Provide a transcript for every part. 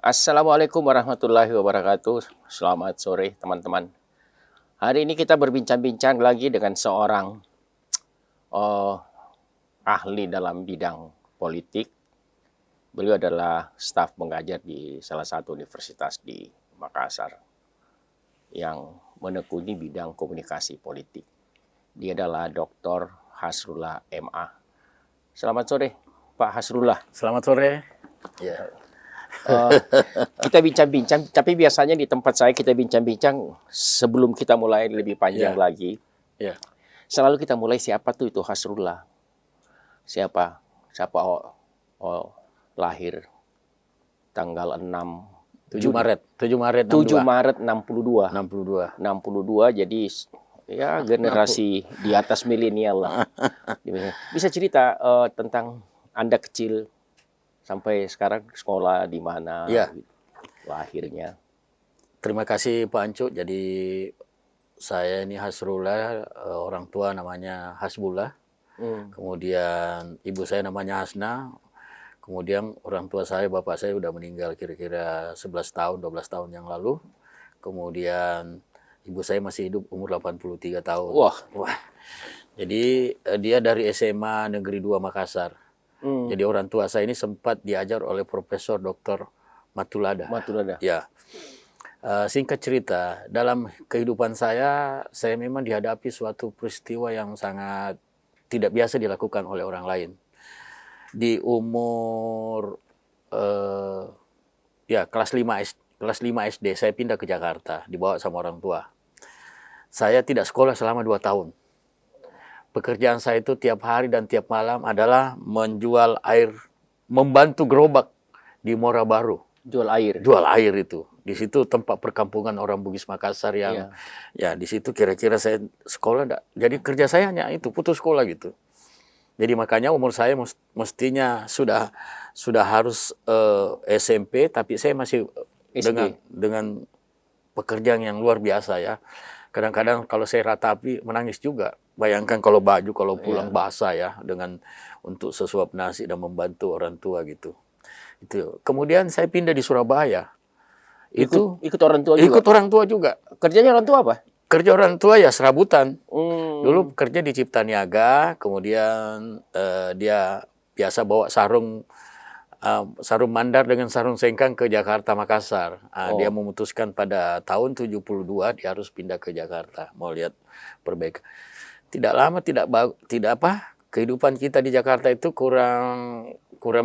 Assalamualaikum warahmatullahi wabarakatuh. Selamat sore teman-teman. Hari ini kita berbincang-bincang lagi dengan seorang ahli dalam bidang politik. Beliau adalah staf mengajar di salah satu universitas di Makassar yang menekuni bidang komunikasi politik. Dia adalah Dr. Hasrullah MA. Selamat sore, Pak Hasrullah. Selamat sore. Ya. Kita bincang-bincang, tapi biasanya di tempat saya kita bincang-bincang sebelum kita mulai lebih panjang lagi. Ya. Selalu kita mulai siapa tuh itu Hasrullah. Siapa lahir tanggal 7 Maret 62. 62 jadi ya generasi di atas milenial lah. Bisa cerita tentang Anda kecil sampai sekarang sekolah di mana, lahirnya. Terima kasih Pak Ancu. Jadi saya ini Hasrullah, orang tua namanya Hasbullah. Kemudian ibu saya namanya Hasna. Kemudian orang tua saya, bapak saya udah meninggal kira-kira 11 tahun, 12 tahun yang lalu. Kemudian ibu saya masih hidup umur 83 tahun. Wah. Jadi dia dari SMA Negeri 2 Makassar. Jadi orang tua saya ini sempat diajar oleh Profesor Dr. Matulada. Ya. Singkat cerita, dalam kehidupan saya memang dihadapi suatu peristiwa yang sangat tidak biasa dilakukan oleh orang lain. Di umur kelas 5 SD saya pindah ke Jakarta, dibawa sama orang tua. Saya tidak sekolah selama 2 tahun. Pekerjaan saya itu tiap hari dan tiap malam adalah menjual air, membantu gerobak di Muara Baru. Jual air. Jual air itu. Di situ tempat perkampungan orang Bugis Makassar yang di situ kira-kira saya sekolah. Jadi kerja saya hanya itu, putus sekolah gitu. Jadi makanya umur saya mestinya sudah harus SMP, tapi saya masih dengan pekerjaan yang luar biasa ya. Kadang-kadang kalau saya ratapi menangis juga. Bayangkan kalau baju kalau pulang basah ya, dengan untuk sesuap nasi dan membantu orang tua gitu. Itu. Kemudian saya pindah di Surabaya. Ikut orang tua juga. Ikut orang tua juga. Kerjanya orang tua apa? Kerja orang tua ya serabutan. Dulu kerja di Cipta Niaga, kemudian dia biasa bawa sarung mandar dengan sarung sengkang ke Jakarta Makassar. Dia memutuskan pada tahun 72 dia harus pindah ke Jakarta, mau lihat perbaikan. Tidak lama kehidupan kita di Jakarta itu kurang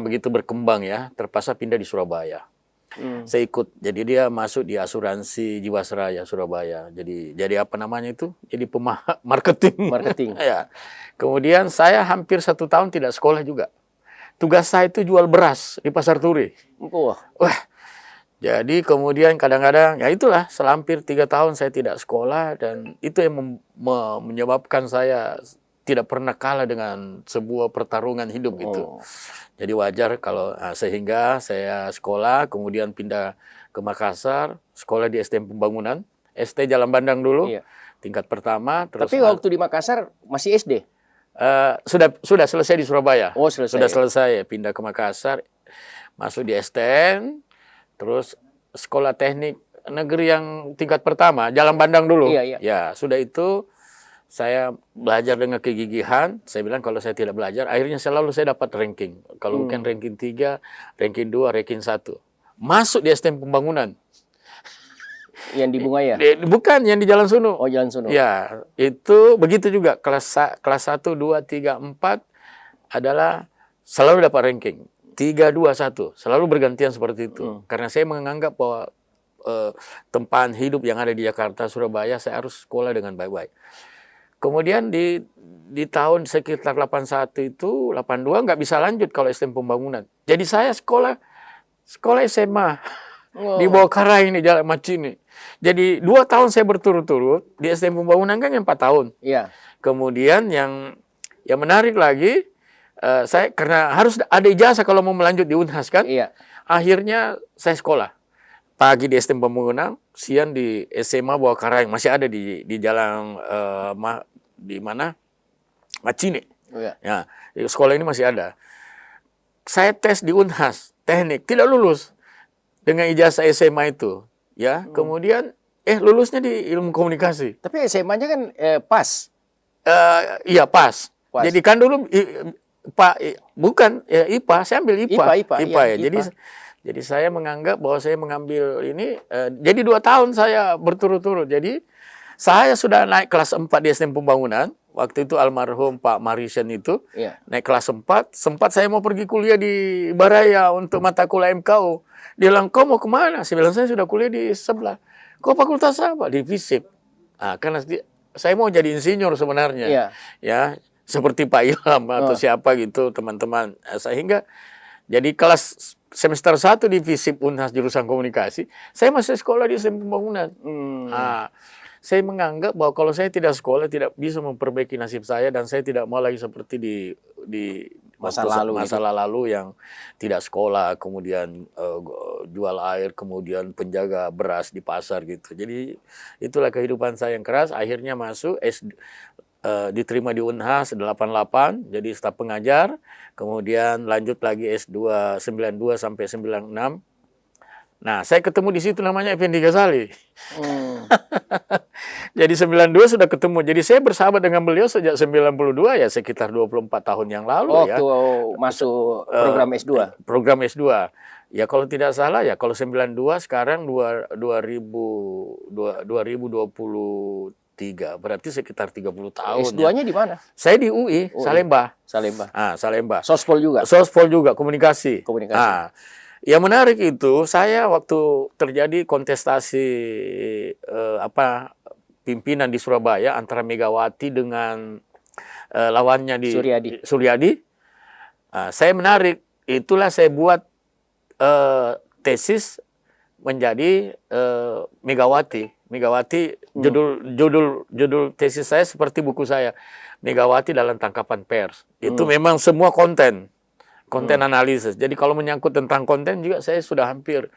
begitu berkembang ya, terpaksa pindah di Surabaya. Saya ikut, jadi dia masuk di asuransi Jiwasraya Surabaya. Jadi apa namanya itu? Jadi marketing. Ya. Kemudian saya hampir 1 tahun tidak sekolah juga. Tugas saya itu jual beras di Pasar Turi. Wah. Jadi kemudian kadang-kadang ya itulah selampir 3 tahun saya tidak sekolah, dan itu yang menyebabkan saya tidak pernah kalah dengan sebuah pertarungan hidup gitu. Jadi wajar kalau sehingga saya sekolah, kemudian pindah ke Makassar, sekolah di STM Pembangunan, ST Jalan Bandang dulu, tingkat pertama. Terus tapi waktu di Makassar masih SD? Sudah selesai di Surabaya. Selesai. Sudah selesai, pindah ke Makassar, masuk di STN, terus sekolah teknik negeri yang tingkat pertama, Jalan Bandang dulu. Ya, sudah itu saya belajar dengan kegigihan. Saya bilang kalau saya tidak belajar, akhirnya selalu saya dapat ranking. Kalau bukan ranking 3, ranking 2, ranking 1. Masuk di STM Pembangunan. Yang di Bungaya? Bukan, yang di Jalan Sunu. Oh, Jalan Sunu. Ya, itu begitu juga. Kelas 1, 2, 3, 4 adalah selalu dapat ranking. 3, 2, 1. Selalu bergantian seperti itu. Karena saya menganggap bahwa tempaan hidup yang ada di Jakarta, Surabaya, saya harus sekolah dengan baik-baik. Kemudian di tahun sekitar 81 itu, 82 nggak bisa lanjut kalau STM Pembangunan. Jadi saya sekolah SMA di bawah Karai ini, Jalan Macini. Jadi 2 tahun saya berturut-turut di STM Pembangunan kan yang 4 tahun. Kemudian yang menarik lagi, saya karena harus ada ijazah kalau mau melanjut di Unhas kan. Akhirnya saya sekolah. Pagi di STM Pembangunan, siang di SMA Bawah Karang, masih ada di jalan di mana? Macine. Ya. Ya, sekolah ini masih ada. Saya tes di Unhas, teknik, tidak lulus dengan ijazah SMA itu. Ya, kemudian lulusnya di ilmu komunikasi. Tapi SMA-nya kan pas. Iya pas. Pas. Jadi kan dulu bukan ya, IPA, saya ambil IPA. IPA, ya. iya, Jadi saya menganggap bahwa saya mengambil ini. Jadi 2 tahun saya berturut-turut. Jadi saya sudah naik kelas 4 di SDM Pembangunan. Waktu itu almarhum Pak Marisen itu naik kelas 4. Sempat saya mau pergi kuliah di Baraya untuk mata kuliah MKU. Dia bilang, kau mau kemana? Saya bilang, saya sudah kuliah di sebelah. Kau fakultas apa? Di FISIP. Karena saya mau jadi insinyur sebenarnya. Ya, seperti Pak Ilham atau siapa gitu teman-teman. Sehingga jadi kelas semester 1 di FISIP Unhas jurusan komunikasi, saya masih sekolah di SDM Pembangunan. Saya menganggap bahwa kalau saya tidak sekolah tidak bisa memperbaiki nasib saya, dan saya tidak mau lagi seperti di masa lalu yang tidak sekolah, kemudian jual air, kemudian penjaga beras di pasar gitu. Jadi itulah kehidupan saya yang keras. Akhirnya masuk diterima di Unhas 88 jadi staf pengajar, kemudian lanjut lagi S2 92 sampai 96. Nah, saya ketemu di situ namanya Effendi Ghazali. Jadi 92 sudah ketemu. Jadi saya bersahabat dengan beliau sejak 92, ya sekitar 24 tahun yang lalu. Waktu masuk program S2. Program S2. Ya kalau tidak salah ya, kalau 92 sekarang 2023, berarti sekitar 30 tahun. S2-nya di mana? Saya di UI, Salemba. Salemba. Sospol juga. Sospol juga, komunikasi. Yang menarik itu, saya waktu terjadi kontestasi pimpinan di Surabaya antara Megawati dengan lawannya di Suryadi. Saya menarik, itulah saya buat tesis menjadi Megawati. Judul tesis saya seperti buku saya, Megawati dalam Tangkapan Pers. Itu memang semua konten analisis. Jadi kalau menyangkut tentang konten juga saya sudah hampir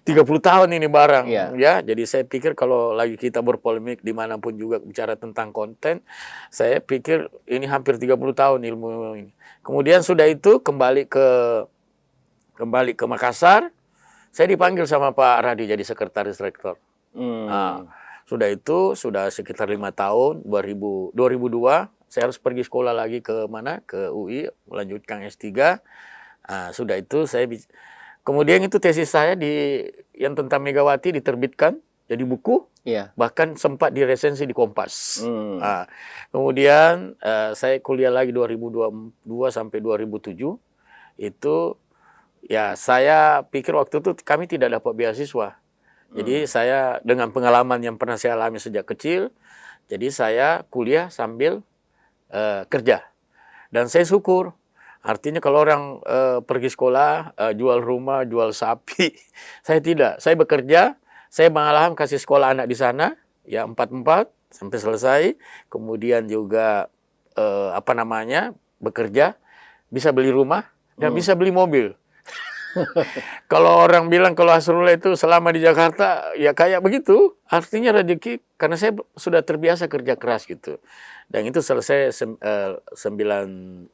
30 tahun ini barang. Ya, jadi saya pikir kalau lagi kita berpolemik dimanapun juga bicara tentang konten, saya pikir ini hampir 30 tahun ilmu ini. Kemudian sudah itu kembali ke Makassar, saya dipanggil sama Pak Radi jadi sekretaris rektor. Sudah sekitar 5 tahun, 2002 saya harus pergi sekolah lagi ke UI, melanjutkan S3. Sudah itu kemudian itu tesis saya yang tentang Megawati diterbitkan jadi buku, bahkan sempat diresensi di Kompas. Kemudian saya kuliah lagi 2002 sampai 2007. Itu ya saya pikir waktu itu kami tidak dapat beasiswa. Jadi saya dengan pengalaman yang pernah saya alami sejak kecil, jadi saya kuliah sambil kerja. Dan saya syukur. Artinya kalau orang pergi sekolah, jual rumah, jual sapi, saya tidak. Saya bekerja, saya mengalami kasih sekolah anak di sana, ya 4 sampai selesai. Kemudian juga bekerja, bisa beli rumah dan bisa beli mobil. Kalau orang bilang kalau Hasrullah itu selama di Jakarta ya kayak begitu, artinya rezeki karena saya sudah terbiasa kerja keras gitu. Dan itu selesai 2007.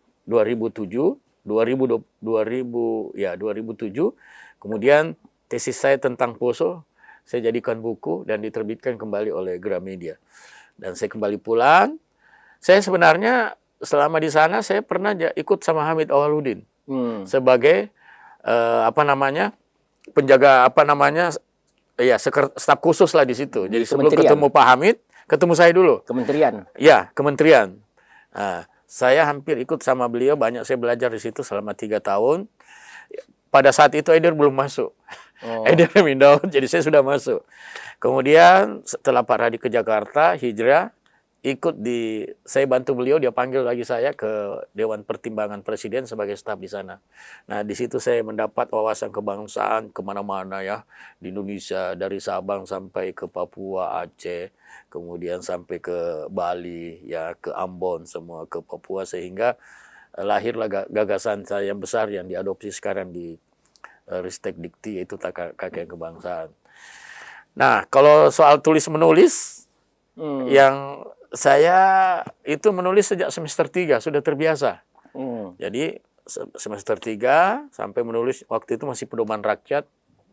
Kemudian tesis saya tentang Poso saya jadikan buku dan diterbitkan kembali oleh Gramedia. Dan saya kembali pulang. Saya sebenarnya selama di sana saya pernah ikut sama Hamid Awaludin sebagai penjaga staf khusus lah di situ. Jadi sebelum ketemu Pak Hamid, ketemu saya dulu. Kementerian. Ya, kementerian. Saya hampir ikut sama beliau, banyak saya belajar di situ selama 3 tahun. Pada saat itu Eder belum masuk. Eder Mindaun, jadi saya sudah masuk. Kemudian setelah Pak Radi ke Jakarta, hijrah, saya bantu beliau, dia panggil lagi saya ke Dewan Pertimbangan Presiden sebagai staf di sana. Nah, di situ saya mendapat wawasan kebangsaan kemana-mana ya, di Indonesia, dari Sabang sampai ke Papua, Aceh, kemudian sampai ke Bali, ya ke Ambon, semua ke Papua, sehingga lahirlah gagasan saya yang besar yang diadopsi sekarang di Ristek Dikti, yaitu KKN Kebangsaan. Nah, kalau soal tulis-menulis, yang Saya itu menulis sejak semester 3, sudah terbiasa. Jadi semester 3 sampai menulis waktu itu masih Pedoman Rakyat,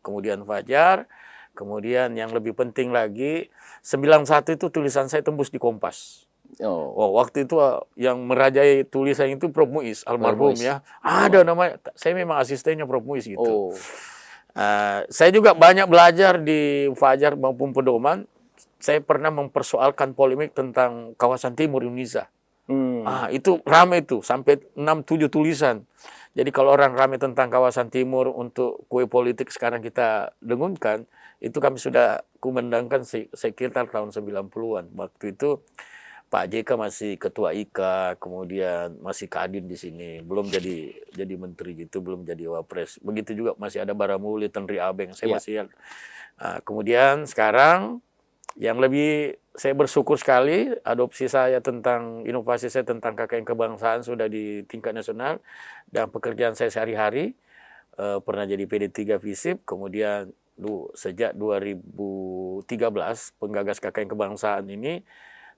kemudian Fajar, kemudian yang lebih penting lagi 91 itu tulisan saya tembus di Kompas. Oh, waktu itu yang merajai tulisan itu Prof. Muiz, almarhum ya. Ada namanya, saya memang asistennya Prof. Muiz gitu. Saya juga banyak belajar di Fajar maupun Pedoman. Saya pernah mempersoalkan polemik tentang kawasan timur Indonesia. Itu ramai itu, sampai 6-7 tulisan. Jadi kalau orang ramai tentang kawasan timur untuk kue politik sekarang kita dengungkan, itu kami sudah kumandangkan sekitar tahun 90-an. Waktu itu Pak JK masih ketua IKA, kemudian masih Kadin di sini, belum jadi menteri gitu, belum jadi wapres. Begitu juga masih ada Baramuli, Tenri Abeng, saya masih lihat. Kemudian sekarang yang lebih saya bersyukur sekali adopsi saya tentang inovasi saya tentang KKN kebangsaan sudah di tingkat nasional, dan pekerjaan saya sehari-hari pernah jadi PD3 FISIP, kemudian sejak 2013 penggagas KKN kebangsaan ini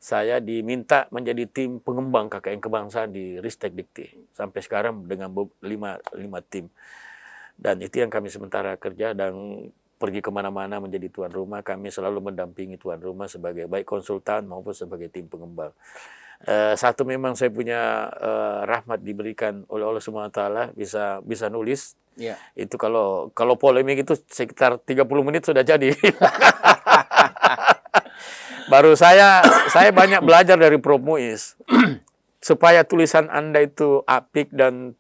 saya diminta menjadi tim pengembang KKN kebangsaan di Ristek Dikti sampai sekarang dengan 5 tim, dan itu yang kami sementara kerja, dan pergi kemana-mana menjadi tuan rumah, kami selalu mendampingi tuan rumah sebagai baik konsultan maupun sebagai tim pengembang. Satu memang saya punya rahmat diberikan oleh Allah SWT, bisa nulis. Itu kalau polemik itu sekitar 30 menit sudah jadi. Baru saya banyak belajar dari Prof. Muiz supaya tulisan Anda itu apik dan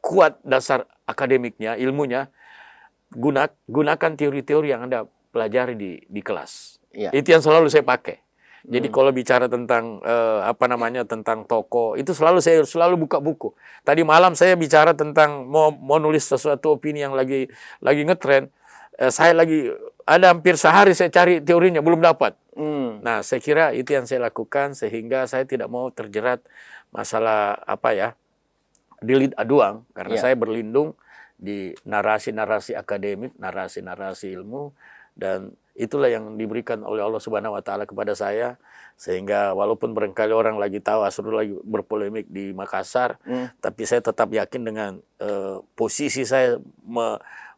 kuat dasar akademiknya, ilmunya. Gunakan teori-teori yang Anda pelajari di kelas. Itu yang selalu saya pakai. Jadi kalau bicara tentang tentang tokoh, itu saya selalu buka buku. Tadi malam saya bicara tentang mau nulis sesuatu opini yang lagi ngetren. Saya lagi ada hampir sehari saya cari teorinya, belum dapat. Nah, saya kira itu yang saya lakukan sehingga saya tidak mau terjerat masalah delik aduan, karena saya berlindung di narasi-narasi akademik, narasi-narasi ilmu, dan itulah yang diberikan oleh Allah Subhanahu wa taala kepada saya, sehingga walaupun barangkali orang lagi tahu Asrul lagi berpolemik di Makassar, tapi saya tetap yakin dengan posisi saya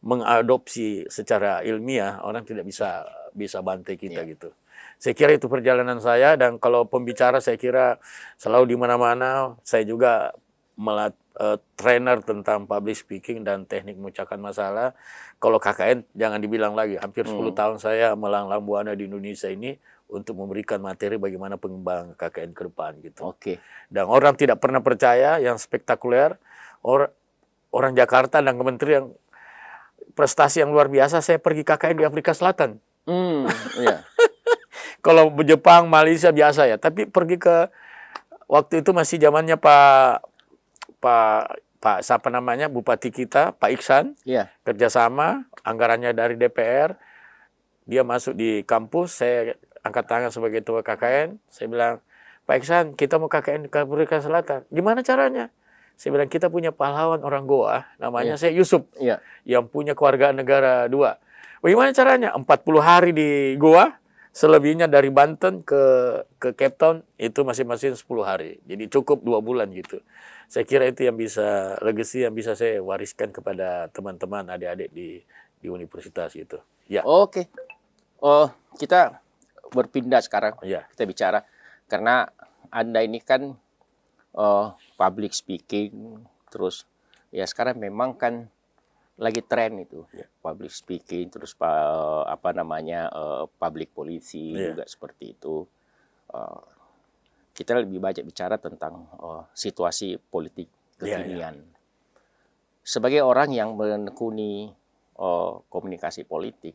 mengadopsi secara ilmiah, orang tidak bisa bantai kita gitu. Saya kira itu perjalanan saya, dan kalau pembicara saya kira selalu di mana-mana. Saya juga trainer tentang public speaking dan teknik memecahkan masalah. Kalau KKN jangan dibilang lagi, hampir 10 tahun saya melanglang buana di Indonesia ini untuk memberikan materi bagaimana pengembangan KKN ke depan gitu. Dan orang tidak pernah percaya yang spektakuler, orang Jakarta dan kementerian prestasi yang luar biasa, saya pergi KKN di Afrika Selatan. Kalau Jepang, Malaysia biasa ya, tapi pergi ke waktu itu masih zamannya Pak siapa namanya, Bupati kita, Pak Iksan, kerjasama, anggarannya dari DPR, dia masuk di kampus, saya angkat tangan sebagai ketua KKN, saya bilang, Pak Iksan, kita mau KKN ke Afrika Selatan, gimana caranya? Saya bilang, kita punya pahlawan orang Goa, namanya saya Yusuf, yang punya kewarganegaraan 2. Bagaimana caranya? 40 hari di Goa, selebihnya dari Banten ke Cape Town, itu masing-masing 10 hari. Jadi cukup 2 bulan gitu. Saya kira itu yang bisa, legacy yang bisa saya wariskan kepada teman-teman, adik-adik di universitas gitu. Kita berpindah sekarang, kita bicara. Karena Anda ini kan public speaking, terus ya sekarang memang kan lagi tren itu, public speaking, terus public policy juga seperti itu. Kita lebih banyak bicara tentang situasi politik kekinian. Sebagai orang yang menekuni komunikasi politik,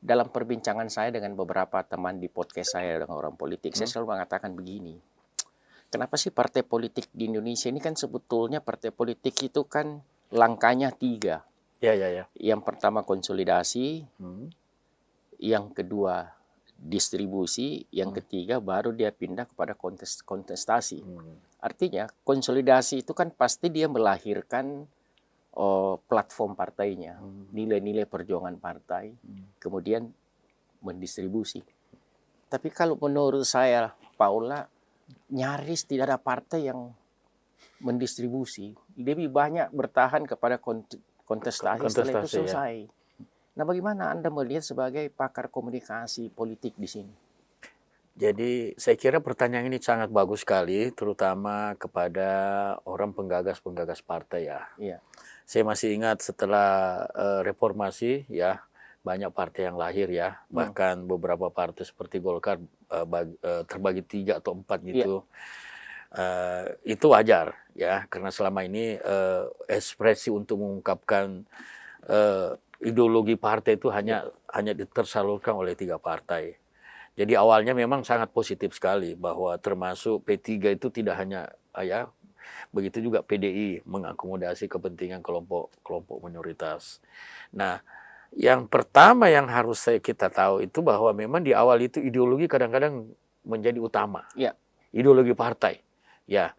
dalam perbincangan saya dengan beberapa teman di podcast saya dengan orang politik, saya selalu mengatakan begini, kenapa sih partai politik di Indonesia ini kan sebetulnya partai politik itu kan langkahnya 3. Yang pertama konsolidasi, yang kedua distribusi, yang ketiga baru dia pindah kepada kontestasi. Artinya konsolidasi itu kan pasti dia melahirkan platform partainya, nilai-nilai perjuangan partai, kemudian mendistribusi. Tapi kalau menurut saya Paula, nyaris tidak ada partai yang mendistribusi. Lebih banyak bertahan kepada kontestasi setelah itu selesai. Ya. Nah, bagaimana Anda melihat sebagai pakar komunikasi politik di sini? Jadi saya kira pertanyaan ini sangat bagus sekali, terutama kepada orang penggagas-penggagas partai ya. Iya. Saya masih ingat setelah reformasi ya, banyak partai yang lahir ya, bahkan beberapa partai seperti Golkar terbagi 3 atau 4 gitu. Itu wajar ya, karena selama ini ekspresi untuk mengungkapkan ideologi partai itu hanya tersalurkan oleh 3 partai. Jadi awalnya memang sangat positif sekali bahwa termasuk P3 itu tidak hanya ya, begitu juga PDI mengakomodasi kepentingan kelompok minoritas. Nah, yang pertama yang harus kita tahu itu bahwa memang di awal itu ideologi kadang-kadang menjadi utama. Ya. Ideologi partai. Ya,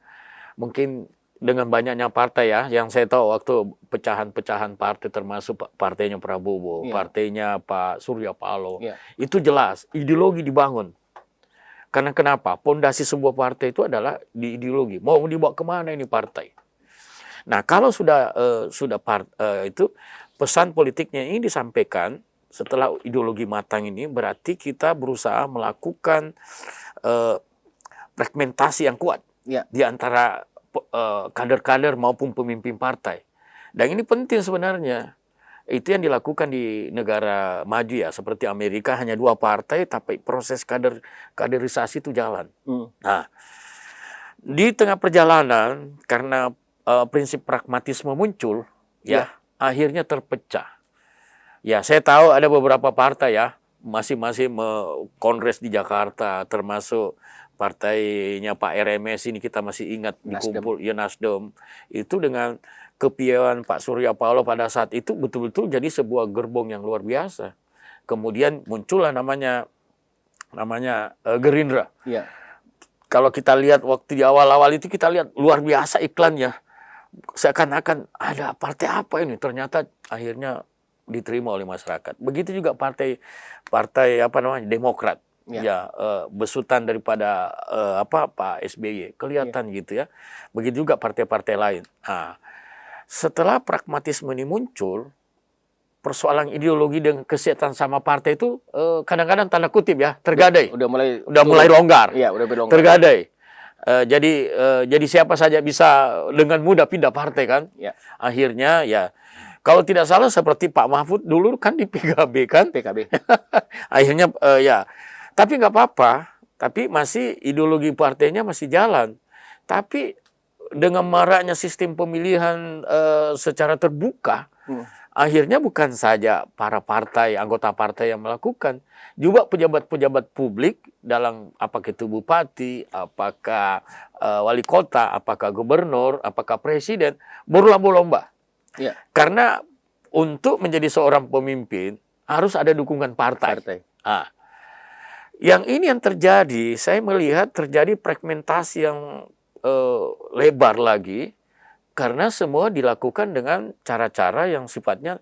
mungkin dengan banyaknya partai ya, yang saya tahu waktu pecahan-pecahan partai termasuk partainya Prabowo, partainya Pak Surya Paloh, itu jelas ideologi dibangun. Karena kenapa? Pondasi sebuah partai itu adalah di ideologi. Mau dibawa kemana ini partai? Nah, kalau sudah itu pesan politiknya ini disampaikan setelah ideologi matang ini, berarti kita berusaha melakukan fragmentasi yang kuat di antara kader-kader maupun pemimpin partai. Dan ini penting sebenarnya. Itu yang dilakukan di negara maju ya, seperti Amerika hanya 2 partai tapi proses kaderisasi itu jalan. Nah, di tengah perjalanan karena prinsip pragmatisme muncul ya, akhirnya terpecah. Ya, saya tahu ada beberapa partai ya, masing-masing kongres di Jakarta, termasuk partainya Pak RMS ini kita masih ingat dikumpul ya Nasdem, itu dengan kepiawaian Pak Surya Paloh pada saat itu betul-betul jadi sebuah gerbong yang luar biasa. Kemudian muncullah namanya Gerindra. Ya. Kalau kita lihat waktu di awal-awal itu kita lihat luar biasa iklannya, seakan-akan ada partai apa ini, ternyata akhirnya diterima oleh masyarakat. Begitu juga partai Demokrat. Ya, besutan daripada Pak SBY kelihatan gitu ya. Begitu juga partai-partai lain. Nah, setelah pragmatisme ini muncul, persoalan ideologi dan kesehatan sama partai itu kadang-kadang tanda kutip ya tergadai. Udah mulai longgar. Iya, udah longgar. Tergadai. Jadi siapa saja bisa dengan mudah pindah partai kan? Ya. Akhirnya ya, kalau tidak salah seperti Pak Mahfud dulu kan di PKB kan? PKB. Akhirnya ya. Tapi nggak apa-apa, tapi masih ideologi partainya masih jalan. Tapi dengan maraknya sistem pemilihan secara terbuka, akhirnya bukan saja para partai, anggota partai yang melakukan, juga pejabat-pejabat publik dalam apakah itu bupati, apakah wali kota, apakah gubernur, apakah presiden, berlomba-lomba. Ya. Karena untuk menjadi seorang pemimpin harus ada dukungan partai. Nah, yang ini yang terjadi, saya melihat terjadi fragmentasi yang lebar lagi, karena semua dilakukan dengan cara-cara yang sifatnya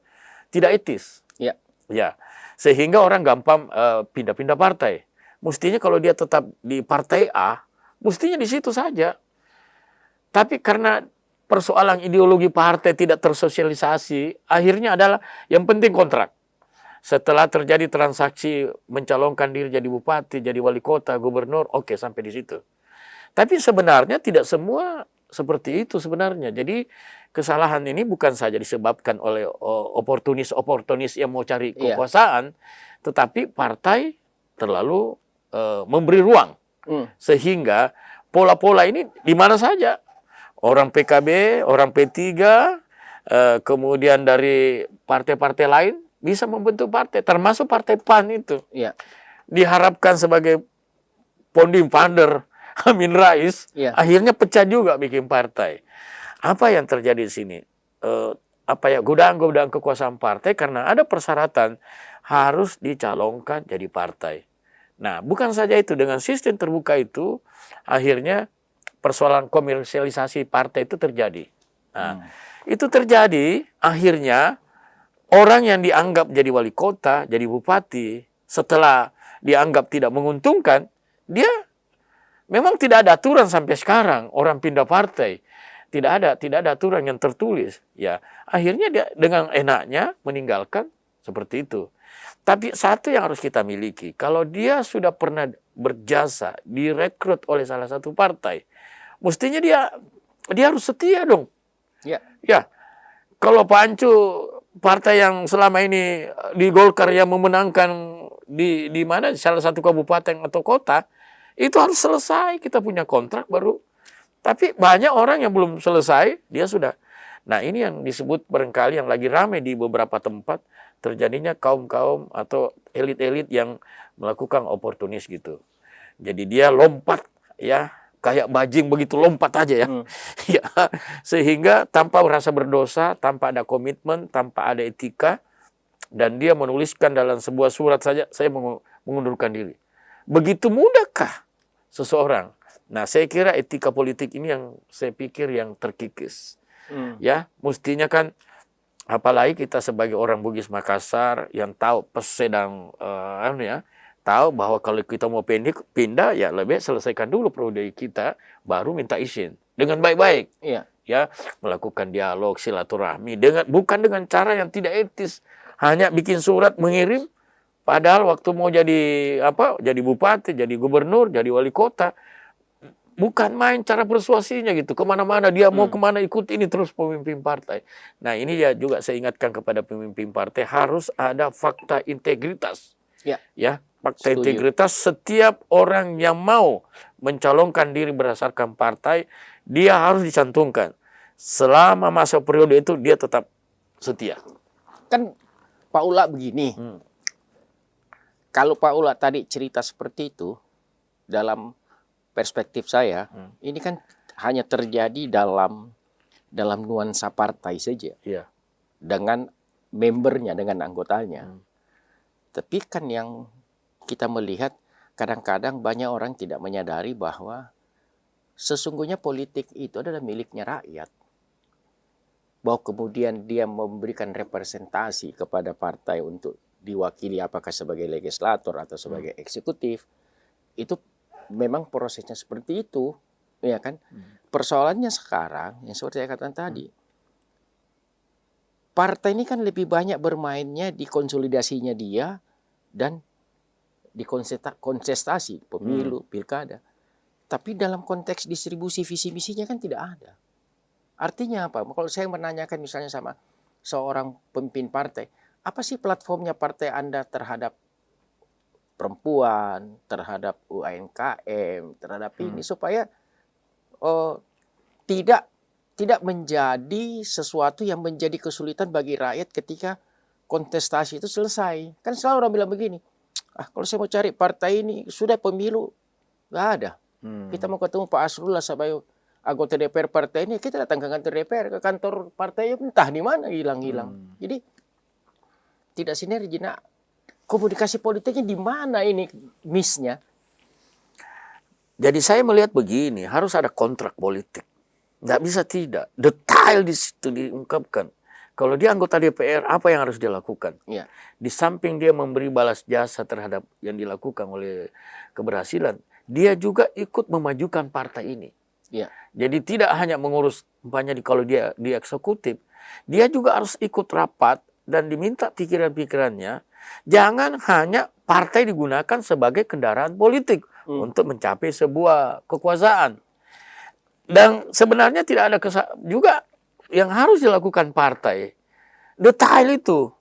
tidak etis. Ya. Ya. Sehingga orang gampang pindah-pindah partai. Mestinya kalau dia tetap di partai A, mestinya di situ saja. Tapi karena persoalan ideologi partai tidak tersosialisasi, akhirnya adalah yang penting kontrak. Setelah terjadi transaksi mencalonkan diri jadi bupati, jadi wali kota, gubernur, oke, sampai di situ. Tapi sebenarnya tidak semua seperti itu sebenarnya. Jadi kesalahan ini bukan saja disebabkan oleh oportunis yang mau cari kekuasaan, tetapi partai terlalu memberi ruang. Sehingga pola-pola ini di mana saja. Orang PKB, orang P3, kemudian dari partai-partai lain, bisa membentuk partai, termasuk partai PAN itu. Ya. Diharapkan sebagai founding father Amin Rais, akhirnya pecah juga bikin partai. Apa yang terjadi di sini? Godaan-godaan kekuasaan partai karena ada persyaratan harus dicalonkan jadi partai. Nah, bukan saja itu, dengan sistem terbuka itu, akhirnya persoalan komersialisasi partai itu terjadi. Nah, itu terjadi, akhirnya orang yang dianggap jadi wali kota, jadi bupati, setelah dianggap tidak menguntungkan, dia memang tidak ada aturan sampai sekarang orang pindah partai. Tidak ada aturan yang tertulis. Ya, akhirnya dia dengan enaknya meninggalkan seperti itu. Tapi satu yang harus kita miliki, kalau dia sudah pernah berjasa, direkrut oleh salah satu partai, mestinya dia harus setia dong. Ya. Ya, kalau Pak Ancu partai yang selama ini di Golkar yang memenangkan di mana salah satu kabupaten atau kota, itu harus selesai, kita punya kontrak baru. Tapi banyak orang yang belum selesai, dia sudah. Nah, ini yang disebut barangkali yang lagi ramai di beberapa tempat, terjadinya kaum-kaum atau elit-elit yang melakukan oportunis gitu. Jadi dia lompat ya, kayak bajing begitu lompat aja ya. Ya, sehingga tanpa merasa berdosa, tanpa ada komitmen, tanpa ada etika, dan dia menuliskan dalam sebuah surat saja, saya mengundurkan diri. Begitu mudahkah seseorang? Nah, saya kira etika politik ini yang saya pikir yang terkikis. Ya, mestinya kan apalagi kita sebagai orang Bugis Makassar yang tahu sedang tahu bahwa kalau kita mau pindah ya lebih selesaikan dulu periode kita, baru minta izin dengan baik-baik. Iya. Ya, melakukan dialog silaturahmi bukan dengan cara yang tidak etis, hanya bikin surat mengirim, padahal waktu mau jadi bupati, jadi gubernur, jadi wali kota, bukan main cara persuasinya gitu, kemana-mana dia mau kemana ikut ini terus pemimpin partai. Nah, ini ya juga saya ingatkan kepada pemimpin partai, harus ada fakta integritas. Ya, fakta integritas. Setiap orang yang mau mencalonkan diri berdasarkan partai, dia harus dicantumkan. Selama masa periode itu dia tetap setia. Kan Pak Ula begini, kalau Pak Ula tadi cerita seperti itu, dalam perspektif saya, ini kan hanya terjadi dalam nuansa partai saja, dengan membernya, dengan anggotanya. Tapi kan yang kita melihat kadang-kadang banyak orang tidak menyadari bahwa sesungguhnya politik itu adalah miliknya rakyat. Bahwa kemudian dia memberikan representasi kepada partai untuk diwakili apakah sebagai legislator atau sebagai eksekutif, itu memang prosesnya seperti itu, ya kan? Persoalannya sekarang yang seperti saya katakan tadi, partai ini kan lebih banyak bermainnya di konsolidasinya dia dan di kontestasi pemilu, pilkada. Tapi dalam konteks distribusi visi misinya kan tidak ada. Artinya apa? Kalau saya menanyakan misalnya sama seorang pemimpin partai, apa sih platformnya partai Anda terhadap perempuan, terhadap UMKM, terhadap ini, supaya tidak menjadi sesuatu yang menjadi kesulitan bagi rakyat ketika kontestasi itu selesai. Kan selalu orang bilang begini, kalau saya mau cari partai ini sudah pemilu, nggak ada. Kita mau ketemu Pak Asrullah sebagai anggota DPR partai ini, kita datang ke kantor DPR, ke kantor partai entah di mana hilang-hilang. Jadi tidak sinergi. Nah, komunikasi politiknya di mana ini miss-nya? Jadi saya melihat begini, harus ada kontrak politik. Nggak bisa tidak. Detail di situ diungkapkan. Kalau dia anggota DPR, apa yang harus dilakukan? Ya. Di samping dia memberi balas jasa terhadap yang dilakukan oleh keberhasilan, dia juga ikut memajukan partai ini. Ya. Jadi tidak hanya mengurus, umpamanya kalau dia di eksekutif, dia juga harus ikut rapat dan diminta pikiran-pikirannya. Jangan hanya partai digunakan sebagai kendaraan politik untuk mencapai sebuah kekuasaan. Dan sebenarnya tidak ada juga yang harus dilakukan partai. Detail itu.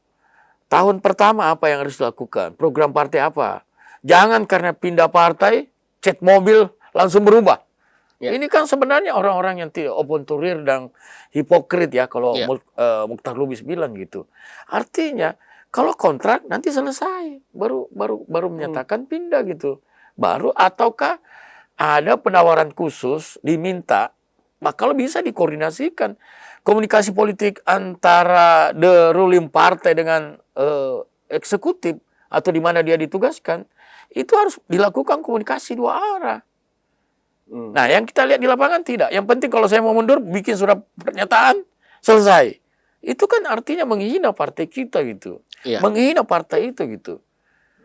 Tahun pertama apa yang harus dilakukan? Program partai apa? Jangan karena pindah partai, cat mobil langsung berubah. Ya. Ini kan sebenarnya orang-orang yang tidak oponturir dan hipokrit ya, kalau Mukhtar Lubis bilang gitu. Artinya kalau kontrak nanti selesai, baru menyatakan pindah gitu. Baru ataukah ada penawaran khusus diminta, kalau bisa dikoordinasikan komunikasi politik antara the ruling partai dengan eksekutif atau di mana dia ditugaskan, itu harus dilakukan komunikasi dua arah. Nah, yang kita lihat di lapangan tidak. Yang penting kalau saya mau mundur, bikin surat pernyataan, selesai. Itu kan artinya menghina partai kita gitu. Ya. Menghina partai itu gitu.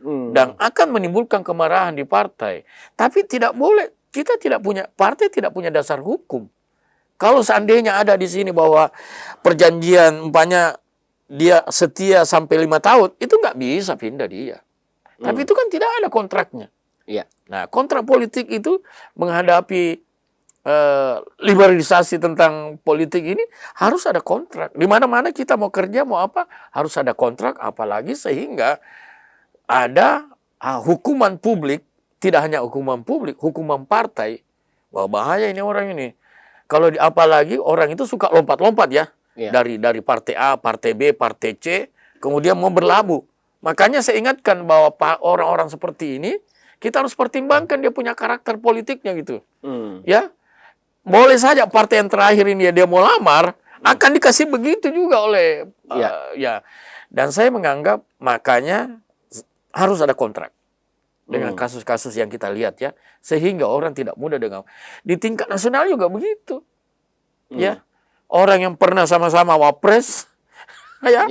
Dan akan menimbulkan kemarahan di partai. Tapi tidak boleh partai tidak punya dasar hukum. Kalau seandainya ada di sini bahwa perjanjian umpamanya dia setia sampai 5 tahun, itu nggak bisa pindah dia. Tapi itu kan tidak ada kontraknya. Iya. Nah, kontrak politik itu menghadapi liberalisasi tentang politik ini harus ada kontrak. Di mana-mana kita mau kerja mau apa harus ada kontrak, apalagi sehingga ada hukuman publik, tidak hanya hukuman publik, hukuman partai. Wah, bahaya ini orang ini. Kalau apalagi orang itu suka lompat-lompat ya. Iya. Dari partai A, partai B, partai C, kemudian mau berlabuh. Makanya saya ingatkan bahwa orang-orang seperti ini kita harus pertimbangkan dia punya karakter politiknya gitu. Ya. Boleh saja partai yang terakhir ini dia mau lamar akan dikasih begitu juga oleh ya. Dan saya menganggap makanya harus ada kontrak dengan kasus-kasus yang kita lihat ya, sehingga orang tidak mudah dengan di tingkat nasional juga begitu. Ya. Orang yang pernah sama-sama wapres ya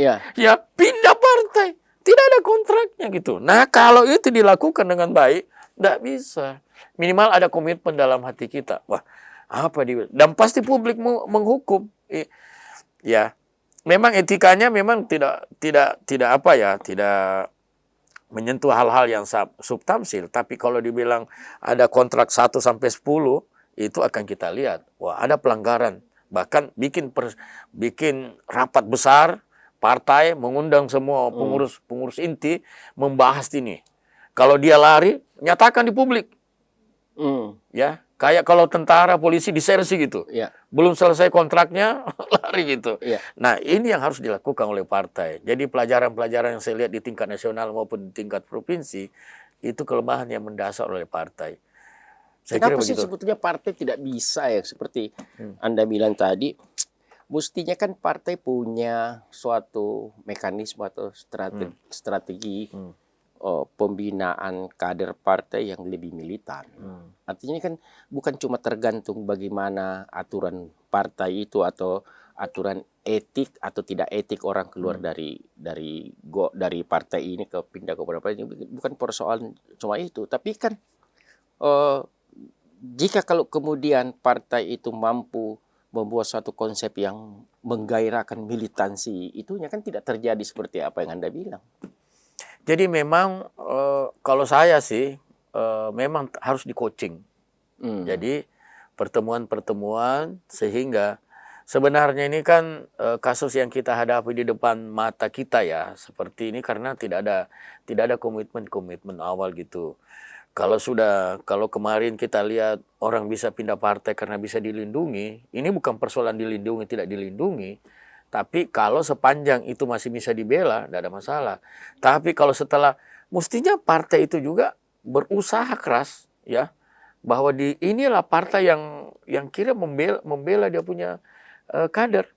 pindah partai, tidak ada kontraknya gitu. Nah, kalau itu dilakukan dengan baik, tidak bisa. Minimal ada komitmen dalam hati kita. Wah, dan pasti publik menghukum. Ya, memang etikanya memang tidak menyentuh hal-hal yang substansial. Tapi kalau dibilang ada kontrak 1 sampai 10, itu akan kita lihat. Wah, ada pelanggaran. Bahkan bikin rapat besar partai, mengundang semua pengurus inti membahas ini. Kalau dia lari, nyatakan di publik. Ya, kayak kalau tentara, polisi disersi gitu. Belum selesai kontraknya, lari gitu. Nah, ini yang harus dilakukan oleh partai. Jadi pelajaran-pelajaran yang saya lihat di tingkat nasional maupun di tingkat provinsi, itu kelemahan yang mendasar oleh partai. Kenapa sih sebetulnya partai tidak bisa ya, seperti Anda bilang tadi, mestinya kan partai punya suatu mekanisme atau strategi pembinaan kader partai yang lebih militan. Artinya kan bukan cuma tergantung bagaimana aturan partai itu atau aturan etik atau tidak etik orang keluar dari partai ini ke pindah ke partai ini, bukan persoalan cuma itu, tapi kan jika kalau kemudian partai itu mampu membuat suatu konsep yang menggairahkan militansi, itunya kan tidak terjadi seperti apa yang Anda bilang. Jadi memang kalau saya sih memang harus di-coaching. Jadi pertemuan-pertemuan sehingga sebenarnya ini kan kasus yang kita hadapi di depan mata kita ya seperti ini karena tidak ada komitmen awal gitu. Kalau kemarin kita lihat orang bisa pindah partai karena bisa dilindungi, ini bukan persoalan dilindungi tidak dilindungi. Tapi kalau sepanjang itu masih bisa dibela, tidak ada masalah. Tapi kalau mestinya partai itu juga berusaha keras, ya, bahwa inilah partai yang kira membela dia punya kader.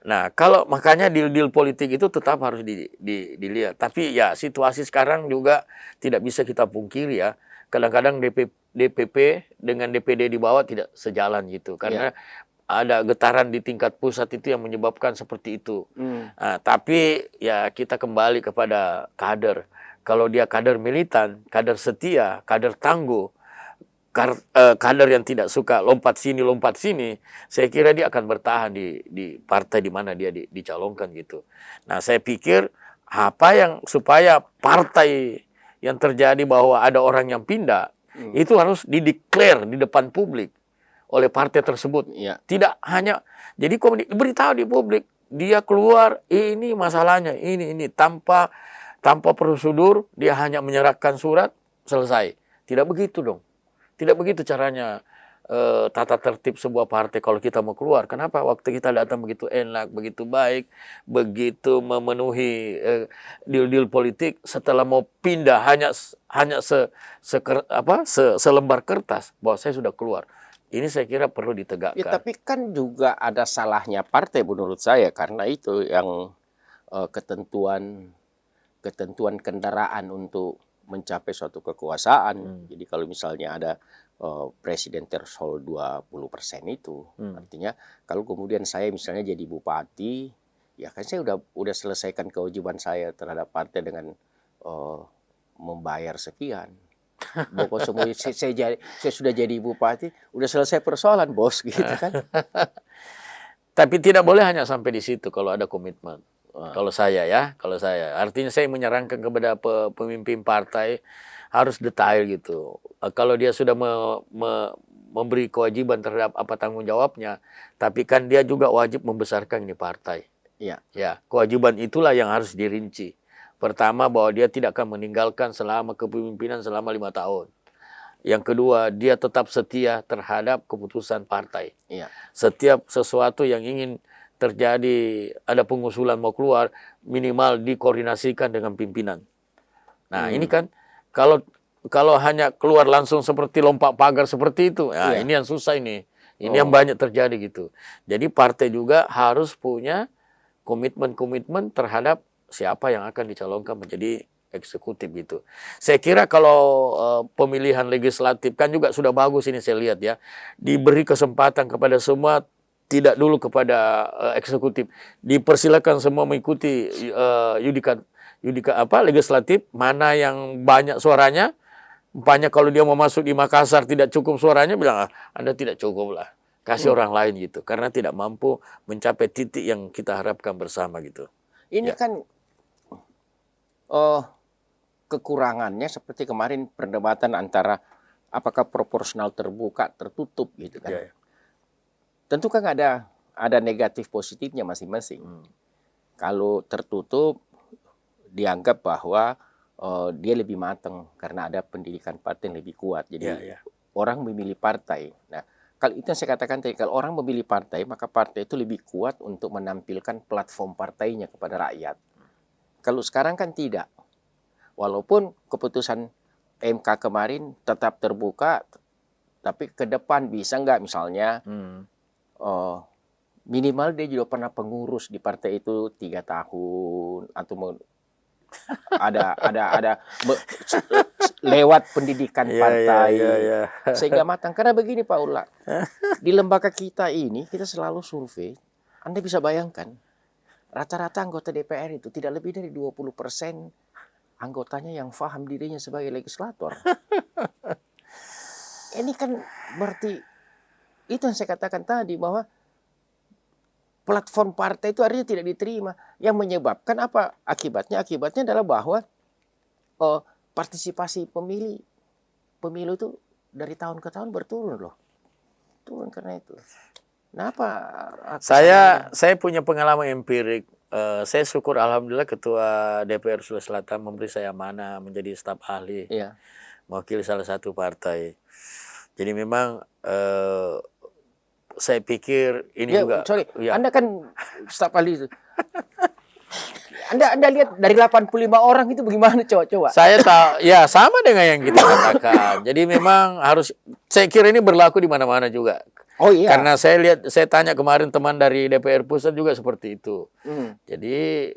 Nah, makanya deal-deal politik itu tetap harus dilihat. Tapi ya situasi sekarang juga tidak bisa kita pungkiri ya. Kadang-kadang DPP dengan DPD di bawah tidak sejalan gitu, karena ada getaran di tingkat pusat itu yang menyebabkan seperti itu. Nah, tapi ya kita kembali kepada kader. Kalau dia kader militan, kader setia, kader tangguh, kader yang tidak suka lompat sini, saya kira dia akan bertahan di partai di mana dia dicalonkan gitu. Nah, saya pikir supaya partai yang terjadi bahwa ada orang yang pindah, itu harus dideklar di depan publik oleh partai tersebut. Tidak hanya, jadi beritahu di publik, dia keluar, ini masalahnya, ini tanpa prosedur, dia hanya menyerahkan surat, selesai. Tidak begitu dong. Tidak begitu caranya tata tertib sebuah partai kalau kita mau keluar. Kenapa? Waktu kita datang begitu enak, begitu baik, begitu memenuhi deal-deal politik. Setelah mau pindah hanya selembar kertas bahwa saya sudah keluar. Ini saya kira perlu ditegakkan. Ya, tapi kan juga ada salahnya partai menurut saya karena itu yang ketentuan kendaraan untuk mencapai suatu kekuasaan. Jadi kalau misalnya ada presiden threshold 20% itu, artinya kalau kemudian saya misalnya jadi bupati, ya kan saya udah selesaikan kewajiban saya terhadap partai dengan membayar sekian. Pokok semua saya sudah jadi bupati, udah selesai persoalan bos gitu kan. Tapi tidak boleh hanya sampai di situ kalau ada komitmen. Wah, Kalau saya artinya saya menyarankan kepada pemimpin partai harus detail gitu. Kalau dia sudah memberi kewajiban terhadap apa tanggung jawabnya, tapi kan dia juga wajib membesarkan ini partai. iya. Ya, kewajiban itulah yang harus dirinci. Pertama, bahwa dia tidak akan meninggalkan selama kepemimpinan selama 5 tahun. Yang kedua, dia tetap setia terhadap keputusan partai. Iya. Setiap sesuatu yang ingin terjadi, ada pengusulan mau keluar, minimal dikoordinasikan dengan pimpinan. Nah, ini kan kalau hanya keluar langsung seperti lompat pagar seperti itu, nah, ini yang susah ini. Ini yang banyak terjadi gitu. Jadi partai juga harus punya komitmen-komitmen terhadap siapa yang akan dicalonkan menjadi eksekutif gitu. Saya kira kalau pemilihan legislatif kan juga sudah bagus ini saya lihat ya. Diberi kesempatan kepada semua, tidak dulu kepada eksekutif. Dipersilakan semua mengikuti legislatif, mana yang banyak suaranya. Umpamanya kalau dia mau masuk di Makassar tidak cukup suaranya, bilang Anda tidak cukup lah. Kasih orang lain gitu. Karena tidak mampu mencapai titik yang kita harapkan bersama gitu. Ini kan kekurangannya seperti kemarin perdebatan antara apakah proporsional terbuka, tertutup gitu kan. Tentu kan ada negatif positifnya masing-masing. Kalau tertutup dianggap bahwa dia lebih matang karena ada pendidikan partai yang lebih kuat. Jadi orang memilih partai. Nah, kalau itu yang saya katakan tadi, kalau orang memilih partai, maka partai itu lebih kuat untuk menampilkan platform partainya kepada rakyat. Kalau sekarang kan tidak. Walaupun keputusan MK kemarin tetap terbuka, tapi ke depan bisa nggak misalnya minimal dia juga pernah pengurus di partai itu 3 tahun atau ada lewat pendidikan partai sehingga matang. Karena begini Pak Ula, di lembaga kita ini kita selalu survei. Anda bisa bayangkan rata-rata anggota DPR itu tidak lebih dari 20% anggotanya yang paham dirinya sebagai legislator. Ini kan berarti itu yang saya katakan tadi, bahwa platform partai itu artinya tidak diterima. Yang menyebabkan apa? Akibatnya adalah bahwa partisipasi pemilu itu dari tahun ke tahun berturun loh. Turun karena itu. Nah, apa? Saya punya pengalaman empirik. Saya syukur alhamdulillah Ketua DPR Sulawesi Selatan memberi saya amanah menjadi staf ahli, mewakili salah satu partai. Jadi memang saya pikir ini juga. Sorry, Anda kan staf ahli itu. Anda lihat dari 85 orang itu bagaimana coba? Saya tahu, ya sama dengan yang kita katakan. Jadi memang saya kira ini berlaku di mana-mana juga. Oh iya. Karena saya tanya kemarin teman dari DPR pusat juga seperti itu. Jadi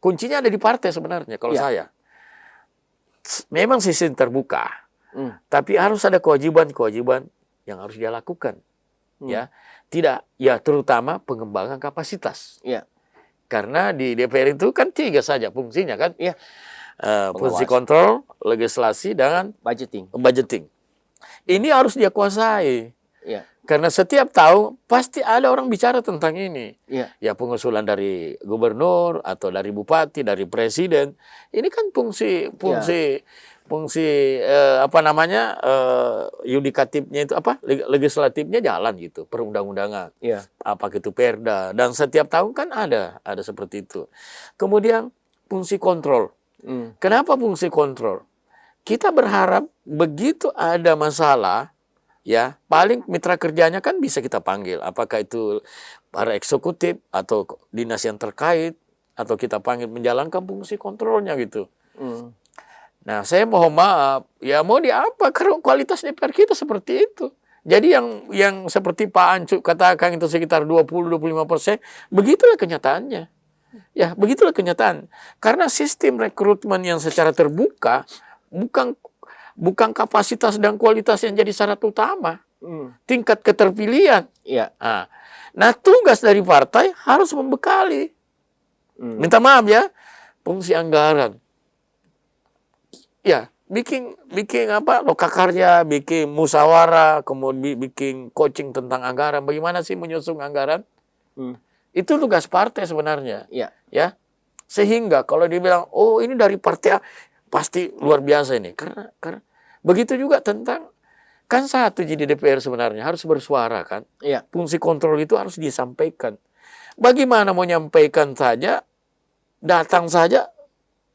kuncinya ada di partai sebenarnya kalau saya. Memang sistem terbuka, tapi harus ada kewajiban-kewajiban yang harus dia lakukan. Ya, tidak, ya terutama pengembangan kapasitas. Karena di DPR itu kan 3 saja fungsinya kan. Fungsi kontrol, legislasi, dan budgeting. Ini harus dia kuasai. Karena setiap tahun pasti ada orang bicara tentang ini. Ya pengusulan dari gubernur atau dari bupati, dari presiden. Ini kan fungsi yudikatifnya itu legislatifnya jalan gitu, perundang-undangan. Apa itu perda, dan setiap tahun kan ada seperti itu. Kemudian fungsi kontrol. Kenapa fungsi kontrol? Kita berharap begitu ada masalah, ya paling mitra kerjanya kan bisa kita panggil, apakah itu para eksekutif atau dinas yang terkait, atau kita panggil menjalankan fungsi kontrolnya gitu. Nah, saya mohon maaf, ya mau di apa, karena kualitas DPR kita seperti itu. Jadi yang seperti Pak Ancu katakan itu sekitar 20-25%, begitulah kenyataannya. Ya, begitulah kenyataan. Karena sistem rekrutmen yang secara terbuka bukan kapasitas dan kualitas yang jadi syarat utama. Tingkat keterpilihan. Nah, tugas dari partai harus membekali. Minta maaf ya, fungsi anggaran. Ya, bikin apa lokakarya, bikin musyawarah, kemudian bikin coaching tentang anggaran. Bagaimana sih menyusun anggaran? Itu tugas partai sebenarnya. Iya. Ya. Sehingga kalau dibilang, oh ini dari partai A, pasti luar biasa ini. Karena begitu juga tentang, kan satu jadi DPR sebenarnya harus bersuara kan. Iya. Fungsi kontrol itu harus disampaikan. Bagaimana mau nyampaikan saja, datang saja,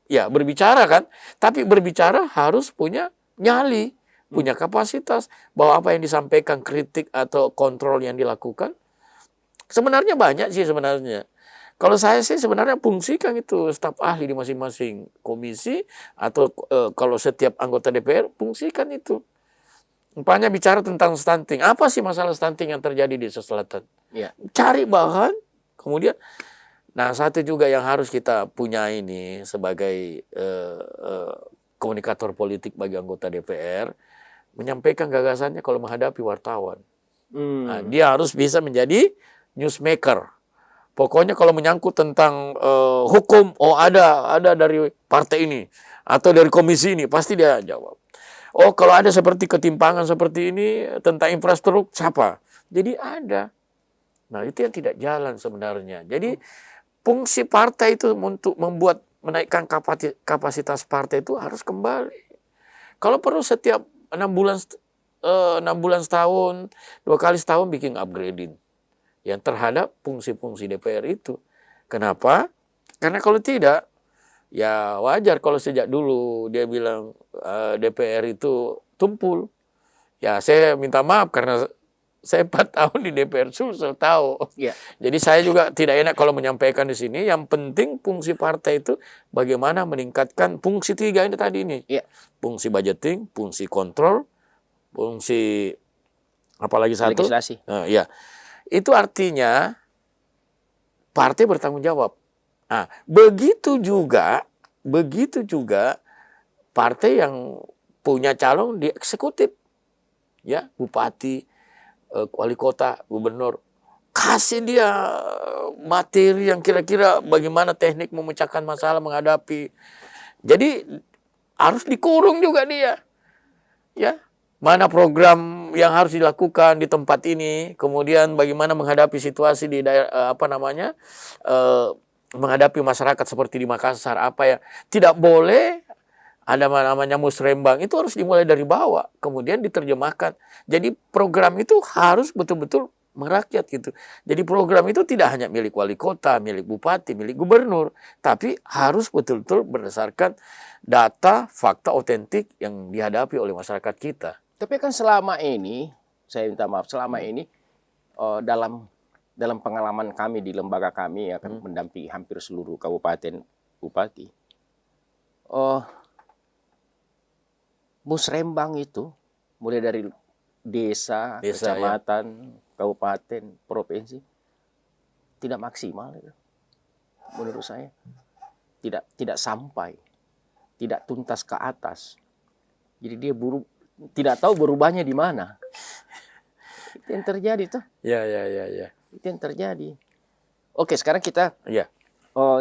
ya berbicara kan. Tapi berbicara harus punya nyali, punya kapasitas. Bahwa apa yang disampaikan, kritik atau kontrol yang dilakukan, sebenarnya banyak sih sebenarnya. Kalau saya sih sebenarnya fungsikan itu staf ahli di masing-masing komisi atau kalau setiap anggota DPR fungsikan itu. Umpamanya bicara tentang stunting, apa sih masalah stunting yang terjadi di Sulawesi Selatan? Iya. Cari bahan, kemudian, nah satu juga yang harus kita punya ini sebagai komunikator politik bagi anggota DPR, menyampaikan gagasannya kalau menghadapi wartawan. Nah, dia harus bisa menjadi newsmaker. Pokoknya kalau menyangkut tentang hukum, oh ada dari partai ini atau dari komisi ini, pasti dia jawab. Oh kalau ada seperti ketimpangan seperti ini tentang infrastruktur, siapa? Jadi ada. Nah itu yang tidak jalan sebenarnya. Jadi fungsi partai itu untuk menaikkan kapasitas partai itu harus kembali. Kalau perlu setiap 6 bulan setahun, 2 kali setahun bikin upgrading yang terhadap fungsi-fungsi DPR itu. Kenapa? Karena kalau tidak, ya wajar kalau sejak dulu dia bilang DPR itu tumpul. Ya saya minta maaf karena saya 4 tahun di DPR Sulsel tahu. Iya. Jadi saya juga tidak enak kalau menyampaikan di sini. Yang penting fungsi partai itu bagaimana meningkatkan fungsi 3 ini tadi ini. Iya. Fungsi budgeting, fungsi kontrol, fungsi apalagi satu? Legislasi. Ya. Itu artinya partai bertanggung jawab. Nah, begitu juga partai yang punya calon di eksekutif, ya bupati, wali kota, gubernur, kasih dia materi yang kira-kira bagaimana teknik memecahkan masalah menghadapi. Jadi harus dikurung juga dia, ya. Mana program yang harus dilakukan di tempat ini, kemudian bagaimana menghadapi situasi di daerah menghadapi masyarakat seperti di Makassar, apa ya tidak boleh ada namanya musrembang, itu harus dimulai dari bawah, kemudian diterjemahkan. Jadi program itu harus betul-betul merakyat gitu. Jadi program itu tidak hanya milik wali kota, milik bupati, milik gubernur, tapi harus betul-betul berdasarkan data, fakta otentik yang dihadapi oleh masyarakat kita. Tapi kan selama ini, saya minta maaf, selama ini dalam pengalaman kami di lembaga kami ya kan mendampingi hampir seluruh kabupaten bupati. Musrembang itu mulai dari desa kecamatan, ya, kabupaten, provinsi tidak maksimal itu. Menurut saya tidak sampai, tidak tuntas ke atas. Jadi dia tidak tahu berubahnya di mana. Itu yang terjadi tuh. Ya. Itu yang terjadi. Oke, sekarang kita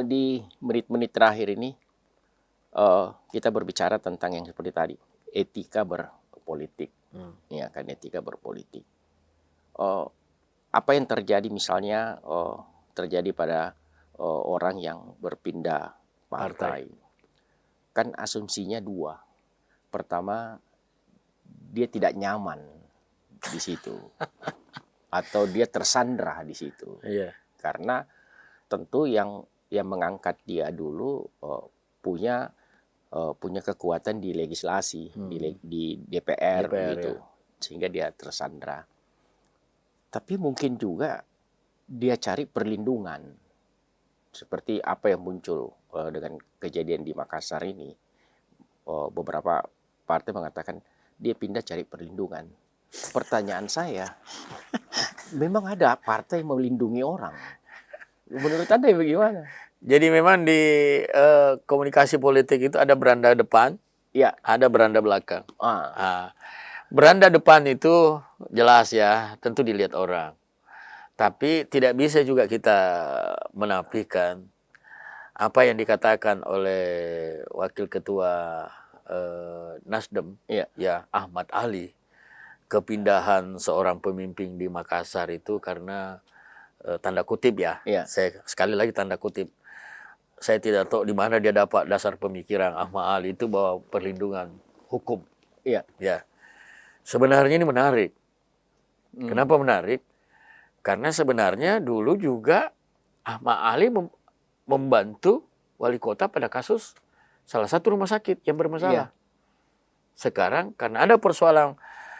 di menit-menit terakhir ini kita berbicara tentang yang seperti tadi, etika berpolitik. Ya kan, etika berpolitik. Apa yang terjadi misalnya terjadi pada orang yang berpindah partai. Kan asumsinya 2. Pertama, dia tidak nyaman di situ atau dia tersandra di situ. Karena tentu yang mengangkat dia dulu punya kekuatan di legislasi, di DPR gitu, sehingga dia tersandra. Tapi mungkin juga dia cari perlindungan, seperti apa yang muncul dengan kejadian di Makassar ini. Beberapa partai mengatakan dia pindah cari perlindungan. Pertanyaan saya, memang ada partai melindungi orang? Menurut Anda bagaimana? Jadi memang di komunikasi politik itu ada beranda depan, ya, ada beranda belakang. Beranda depan itu jelas ya, tentu dilihat orang. Tapi tidak bisa juga kita menafikan apa yang dikatakan oleh Wakil Ketua Nasdem, Iya. ya Ahmad Ali, kepindahan seorang pemimpin di Makassar itu karena tanda kutip ya, Iya. saya sekali lagi tanda kutip, saya tidak tahu di mana dia dapat dasar pemikiran Ahmad Ali itu bahwa perlindungan hukum. Iya. Ya, sebenarnya ini menarik. Kenapa menarik? Karena sebenarnya dulu juga Ahmad Ali membantu wali kota pada kasus salah satu rumah sakit yang bermasalah. Sekarang karena ada persoalan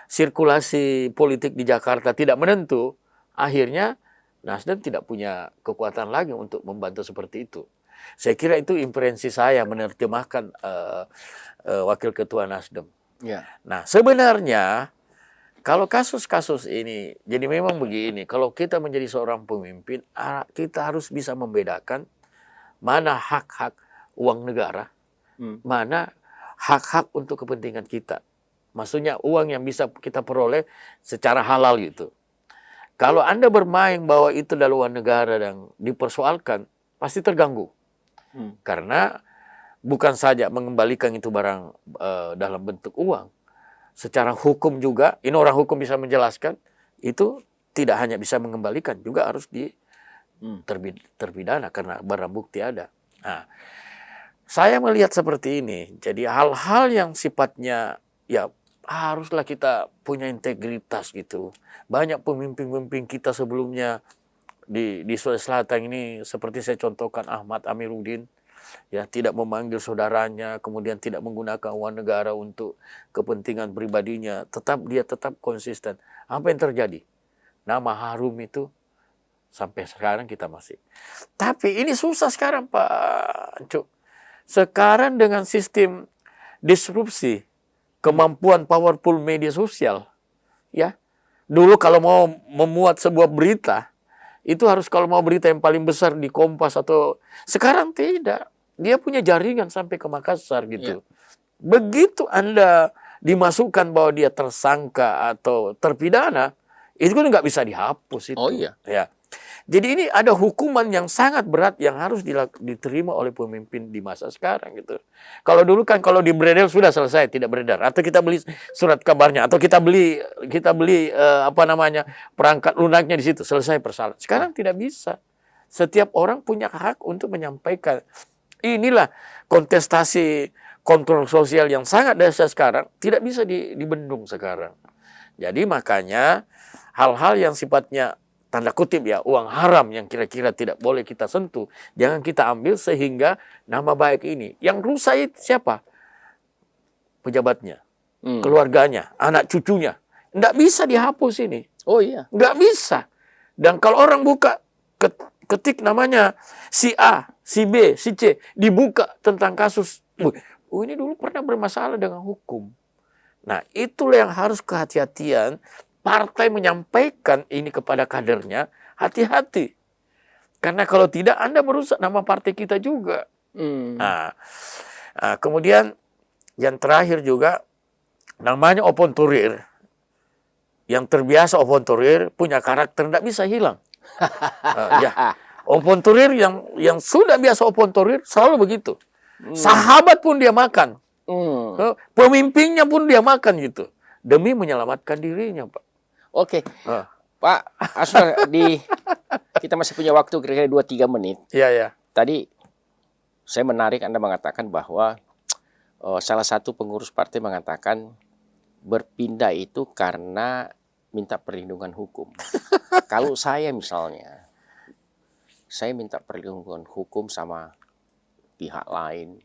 sirkulasi politik di Jakarta tidak menentu, akhirnya Nasdem tidak punya kekuatan lagi untuk membantu seperti itu. Saya kira itu impresi saya menerjemahkan wakil ketua Nasdem. Iya. Nah, sebenarnya kalau kasus-kasus ini, jadi memang begini, kalau kita menjadi seorang pemimpin, kita harus bisa membedakan mana hak-hak uang negara, mana hak-hak untuk kepentingan kita. Maksudnya uang yang bisa kita peroleh secara halal gitu. Kalau Anda bermain bahwa itu adalah uang negara dan dipersoalkan, pasti terganggu. Karena bukan saja mengembalikan itu barang dalam bentuk uang, secara hukum juga, ini orang hukum bisa menjelaskan, itu tidak hanya bisa mengembalikan, juga harus terpidana karena barang bukti ada. Nah, saya melihat seperti ini, jadi hal-hal yang sifatnya, ya haruslah kita punya integritas gitu. Banyak pemimpin-pemimpin kita sebelumnya di Sulawesi Selatan ini, seperti saya contohkan Ahmad Amiruddin, ya tidak memanggil saudaranya, kemudian tidak menggunakan uang negara untuk kepentingan pribadinya, dia tetap konsisten. Apa yang terjadi? Nama harum itu sampai sekarang kita masih. Tapi ini susah sekarang Pak Cuk. Sekarang dengan sistem disrupsi, kemampuan powerful media sosial, ya. Dulu kalau mau memuat sebuah berita, itu harus kalau mau berita yang paling besar di Kompas atau sekarang tidak. Dia punya jaringan sampai ke Makassar gitu. Begitu Anda dimasukkan bahwa dia tersangka atau terpidana, itu kan nggak bisa dihapus itu. Oh iya. Ya. Jadi ini ada hukuman yang sangat berat yang harus diterima oleh pemimpin di masa sekarang gitu. Kalau dulu kan kalau di beredar sudah selesai, tidak beredar, atau kita beli surat kabarnya, atau kita beli perangkat lunaknya di situ, selesai persoalan. Sekarang tidak bisa. Setiap orang punya hak untuk menyampaikan. Inilah kontestasi kontrol sosial yang sangat dahsyat sekarang, tidak bisa dibendung sekarang. Jadi makanya hal-hal yang sifatnya tanda kutip ya, uang haram yang kira-kira tidak boleh kita sentuh, jangan kita ambil sehingga nama baik ini. Yang rusak siapa? Pejabatnya, keluarganya, anak cucunya. Nggak bisa dihapus ini. Oh iya. Nggak bisa. Dan kalau orang buka, ketik namanya si A, si B, si C, dibuka tentang kasus. Ini dulu pernah bermasalah dengan hukum. Nah, itulah yang harus kehati-hatian. Partai menyampaikan ini kepada kadernya, hati-hati. Karena kalau tidak, Anda merusak nama partai kita juga. Nah, kemudian yang terakhir juga, namanya oponturir. Yang terbiasa oponturir punya karakter, tidak bisa hilang. Ya, oponturir yang sudah biasa oponturir selalu begitu. Sahabat pun dia makan. Pemimpinnya pun dia makan gitu. Demi menyelamatkan dirinya, Pak. Oke. Pak Aswar, kita masih punya waktu kira-kira 2-3 menit. Iya. Tadi saya menarik Anda mengatakan bahwa salah satu pengurus partai mengatakan berpindah itu karena minta perlindungan hukum. Kalau saya misalnya, saya minta perlindungan hukum sama pihak lain,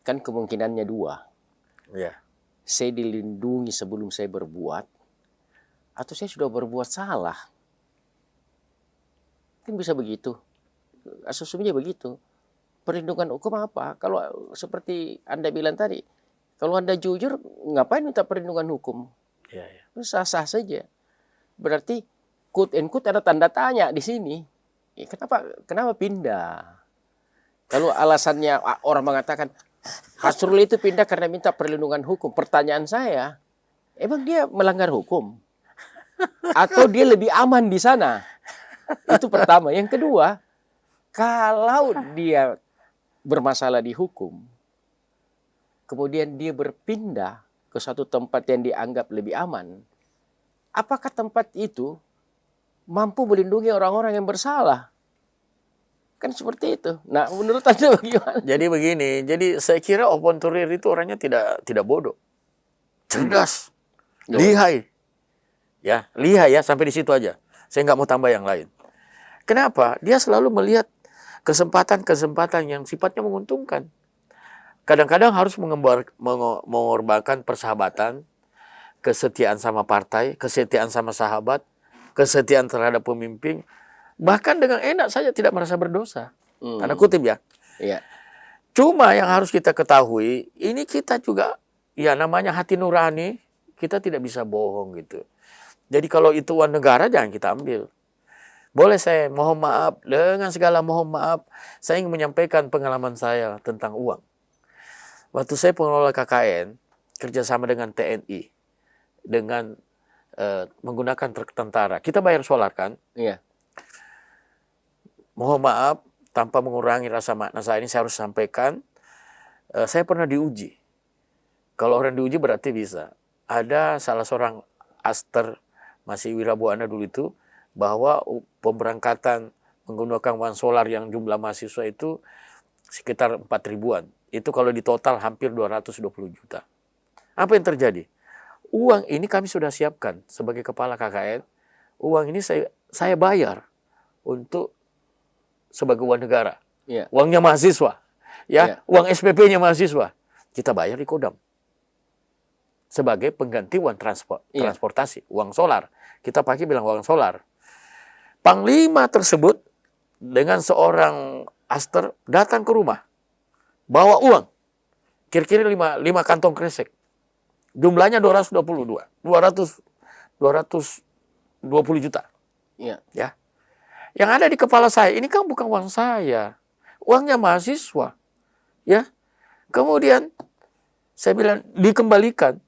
kan kemungkinannya 2. Iya. Saya dilindungi sebelum saya berbuat, atau saya sudah berbuat salah. Kan bisa begitu. Asumsinya begitu. Perlindungan hukum apa? Kalau seperti Anda bilang tadi, kalau Anda jujur, ngapain minta perlindungan hukum? Iya. Sah-sah saja. Berarti quote and quote ada tanda tanya di sini. Kenapa pindah? Kalau alasannya orang mengatakan Hasrul itu pindah karena minta perlindungan hukum. Pertanyaan saya, emang dia melanggar hukum? Atau dia lebih aman di sana? Itu pertama. Yang kedua, kalau dia bermasalah di hukum, kemudian dia berpindah ke suatu tempat yang dianggap lebih aman, apakah tempat itu mampu melindungi orang-orang yang bersalah? Kan seperti itu. Nah, menurut Anda bagaimana? Jadi begini, jadi saya kira Open Tourier itu orangnya tidak bodoh. Cerdas, lihai. Ya, lihai ya, sampai di situ aja. Saya nggak mau tambah yang lain. Kenapa? Dia selalu melihat kesempatan-kesempatan yang sifatnya menguntungkan. Kadang-kadang harus mengorbankan persahabatan, kesetiaan sama partai, kesetiaan sama sahabat, kesetiaan terhadap pemimpin. Bahkan dengan enak saja tidak merasa berdosa. Tanda kutip ya. Iya. Cuma yang harus kita ketahui, ini kita juga, ya namanya hati nurani, kita tidak bisa bohong gitu. Jadi kalau itu uang negara jangan kita ambil. Boleh saya mohon maaf, dengan segala mohon maaf, saya ingin menyampaikan pengalaman saya tentang uang. Waktu saya pengelola KKN, kerjasama dengan TNI, dengan menggunakan truk tentara, kita bayar solar kan? Iya. Mohon maaf, tanpa mengurangi rasa makna saya ini, saya harus sampaikan, saya pernah diuji. Kalau orang diuji berarti bisa. Ada salah seorang aster, masih Wirabuana dulu itu, bahwa pemberangkatan menggunakan uang solar yang jumlah mahasiswa itu sekitar 4 ribuan. Itu kalau di total hampir 220 juta. Apa yang terjadi? Uang ini kami sudah siapkan sebagai kepala KKN. Uang ini saya bayar untuk sebagai uang negara. Iya. Uangnya mahasiswa. Ya, uang SPP-nya mahasiswa. Kita bayar di Kodam. Sebagai pengganti uang transportasi, uang solar. Kita pakai bilang uang solar. Panglima tersebut dengan seorang aster datang ke rumah. Bawa uang. Kira-kira 5 kantong kresek. Jumlahnya 220 juta. Iya. Ya. Yang ada di kepala saya, ini kan bukan uang saya. Uangnya mahasiswa. Ya. Kemudian saya bilang dikembalikan.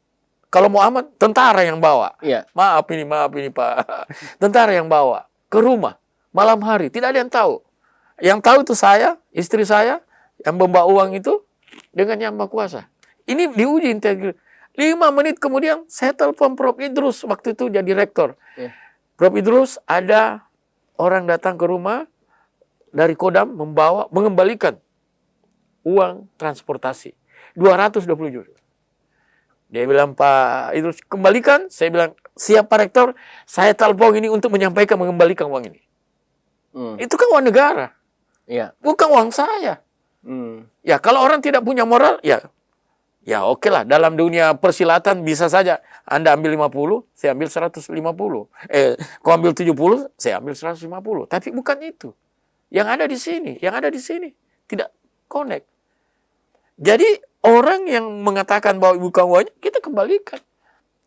Kalau mau aman, tentara yang bawa. Iya. Maaf ini Pak. Tentara yang bawa ke rumah malam hari, tidak ada yang tahu. Yang tahu itu saya, istri saya yang membawa uang itu dengan Yang Maha Kuasa. Ini diuji integritas. 5 menit kemudian saya telepon Prof Idrus, waktu itu jadi rektor. Iya. Prof Idrus, ada orang datang ke rumah dari Kodam mengembalikan uang transportasi 220 juta. Dia bilang, Pak Idrus, kembalikan. Saya bilang, siap Pak Rektor, saya telepon ini untuk menyampaikan mengembalikan uang ini. Itu kan uang negara. Iya. Bukan uang saya. Ya, kalau orang tidak punya moral, ya oke lah. Dalam dunia persilatan bisa saja. Anda ambil 50, saya ambil 150. Kau ambil 70, saya ambil 150. Tapi bukan itu. Yang ada di sini. Tidak connect. Jadi orang yang mengatakan bahwa bukan uangnya, kita kembalikan.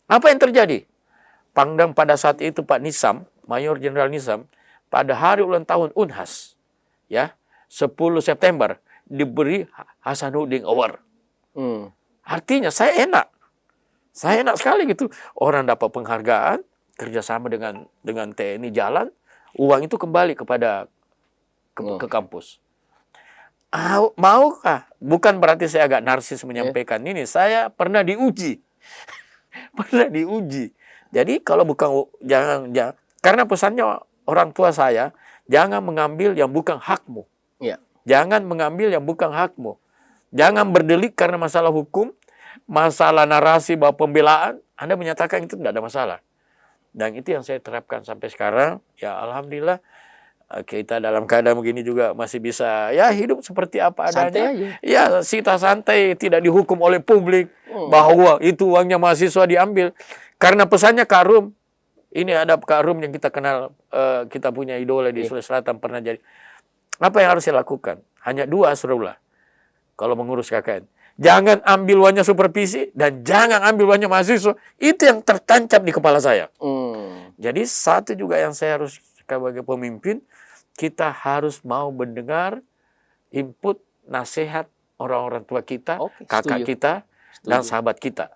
Apa yang terjadi? Pangdam pada saat itu Pak Nisam, Mayor Jenderal Nisam, pada hari ulang tahun Unhas, ya, 10 September, diberi Hasanuddin Award. Artinya saya enak sekali gitu. Orang dapat penghargaan, kerjasama dengan TNI jalan, uang itu kembali kepada ke kampus. Maukah? Bukan berarti saya agak narsis menyampaikan ini. Saya pernah diuji. Jadi kalau bukan jangan karena pesannya orang tua saya, jangan mengambil yang bukan hakmu. Iya. Jangan mengambil yang bukan hakmu. Jangan berdelik karena masalah hukum, masalah narasi bahwa pembelaan, Anda menyatakan itu tidak ada masalah. Dan itu yang saya terapkan sampai sekarang. Ya alhamdulillah kita dalam keadaan begini juga masih bisa ya hidup seperti apa adanya. Santai aja. Ya, kita santai, tidak dihukum oleh publik bahwa itu uangnya mahasiswa diambil. Karena pesannya Karum, ini ada Karum yang kita kenal, kita punya idola di Sulawesi Selatan pernah jadi. Apa yang harus saya lakukan? Hanya 2 Asrullah kalau mengurus KKN. Jangan ambil uangnya supervisi dan jangan ambil uangnya mahasiswa. Itu yang tertancap di kepala saya. Jadi satu juga yang saya harus sebagai pemimpin, kita harus mau mendengar input, nasihat orang-orang tua kita, kakak kita, dan sahabat kita.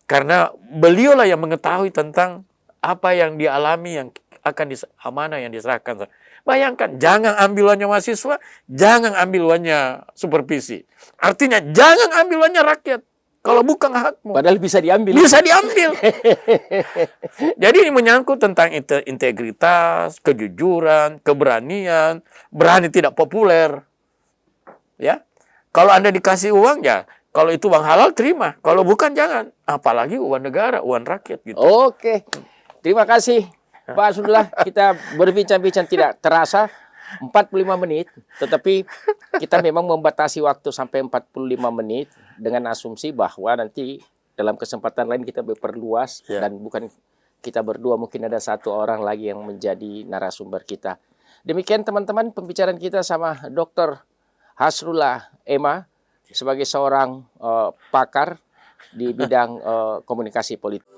Karena beliaulah yang mengetahui tentang apa yang dialami, yang akan amanah yang diserahkan. Bayangkan, jangan ambil uangnya mahasiswa, jangan ambil uangnya supervisi. Artinya, jangan ambil uangnya rakyat. kalau bukan hakmu. Padahal bisa diambil. Bisa diambil. Jadi ini menyangkut tentang integritas, kejujuran, keberanian, berani tidak populer. Ya, kalau Anda dikasih uang ya, kalau itu uang halal terima, kalau bukan jangan. Apalagi uang negara, uang rakyat gitu. Oke, terima kasih Pak Asrullah. Kita berbincang-bincang tidak terasa 45 menit, tetapi kita memang membatasi waktu sampai 45 menit dengan asumsi bahwa nanti dalam kesempatan lain kita berperluas dan bukan kita berdua, mungkin ada satu orang lagi yang menjadi narasumber kita. Demikian teman-teman pembicaraan kita sama Dr. Hasrullah Ema sebagai seorang pakar di bidang komunikasi politik.